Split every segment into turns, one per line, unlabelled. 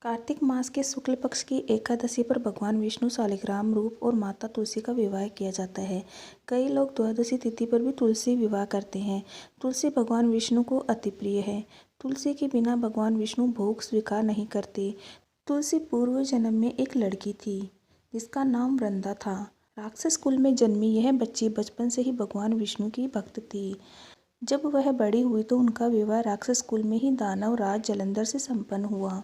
कार्तिक मास के शुक्ल पक्ष की एकादशी पर भगवान विष्णु शालिग्राम रूप और माता तुलसी का विवाह किया जाता है। कई लोग द्वादशी तिथि पर भी तुलसी विवाह करते हैं। तुलसी भगवान विष्णु को अति प्रिय है। तुलसी के बिना भगवान विष्णु भोग स्वीकार नहीं करते। तुलसी पूर्व जन्म में एक लड़की थी जिसका नाम वृंदा था। राक्षस कुल में जन्मी यह बच्ची बचपन से ही भगवान विष्णु की भक्त थी। जब वह बड़ी हुई तो उनका विवाह राक्षस कुल में ही दानव राज जलंधर से संपन्न हुआ।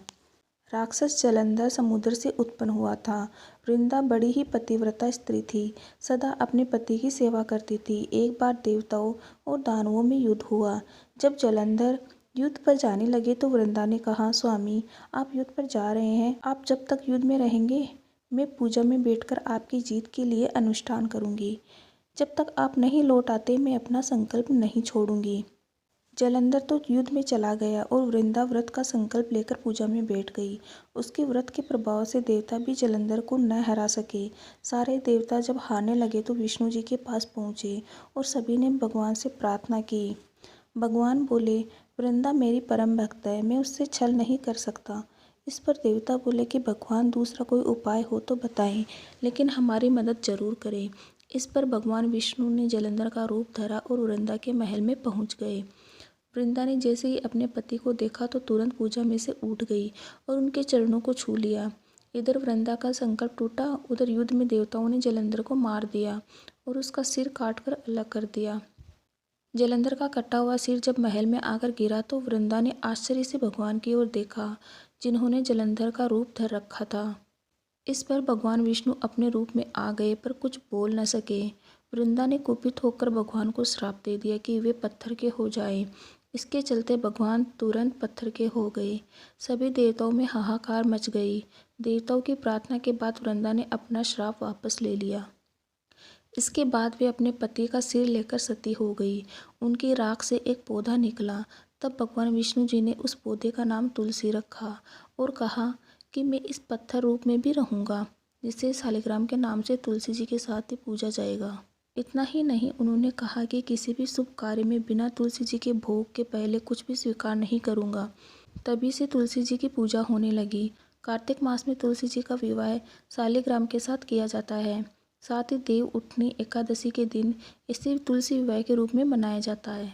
राक्षस जलंधर समुद्र से उत्पन्न हुआ था। वृंदा बड़ी ही पतिव्रता स्त्री थी, सदा अपने पति की सेवा करती थी। एक बार देवताओं और दानवों में युद्ध हुआ। जब जलंधर युद्ध पर जाने लगे तो वृंदा ने कहा, स्वामी आप युद्ध पर जा रहे हैं, आप जब तक युद्ध में रहेंगे मैं पूजा में बैठकर आपकी जीत के लिए अनुष्ठान करूंगी। जब तक आप नहीं लौट आते मैं अपना संकल्प नहीं छोड़ूंगी। जलंधर तो युद्ध में चला गया और वृंदा व्रत का संकल्प लेकर पूजा में बैठ गई। उसके व्रत के प्रभाव से देवता भी जलंधर को न हरा सके। सारे देवता जब हारने लगे तो विष्णु जी के पास पहुँचे और सभी ने भगवान से प्रार्थना की। भगवान बोले, वृंदा मेरी परम भक्त है, मैं उससे छल नहीं कर सकता। इस पर देवता बोले कि भगवान दूसरा कोई उपाय हो तो बताएं, लेकिन हमारी मदद जरूर करें। इस पर भगवान विष्णु ने जलंधर का रूप धरा और वृंदा के महल में पहुँच गए। वृंदा ने जैसे ही अपने पति को देखा तो तुरंत पूजा में से उठ गई और उनके चरणों को छू लिया। इधर वृंदा का संकल्प टूटा, उधर युद्ध में देवताओं ने जलंधर को मार दिया और उसका सिर काटकर अलग कर दिया। जलंधर का कटा हुआ सिर जब महल में आकर गिरा तो वृंदा ने आश्चर्य से भगवान की ओर देखा, जिन्होंने जलंधर का रूप धर रखा था। इस पर भगवान विष्णु अपने रूप में आ गए पर कुछ बोल न सके। वृंदा ने कुपित होकर भगवान को श्राप दे दिया कि वे पत्थर के हो जाएं। इसके चलते भगवान तुरंत पत्थर के हो गए। सभी देवताओं में हाहाकार मच गई। देवताओं की प्रार्थना के बाद वृंदा ने अपना श्राप वापस ले लिया। इसके बाद वे अपने पति का सिर लेकर सती हो गई। उनकी राख से एक पौधा निकला। तब भगवान विष्णु जी ने उस पौधे का नाम तुलसी रखा और कहा कि मैं इस पत्थर रूप में भी रहूँगा, जिससे शालिग्राम के नाम से तुलसी जी के साथ ही पूजा जाएगा। इतना ही नहीं, उन्होंने कहा कि किसी भी शुभ कार्य में बिना तुलसी जी के भोग के पहले कुछ भी स्वीकार नहीं करूँगा। तभी से तुलसी जी की पूजा होने लगी। कार्तिक मास में तुलसी जी का विवाह शालिग्राम के साथ किया जाता है। साथ ही देव उठनी एकादशी के दिन इसे तुलसी विवाह के रूप में मनाया जाता है।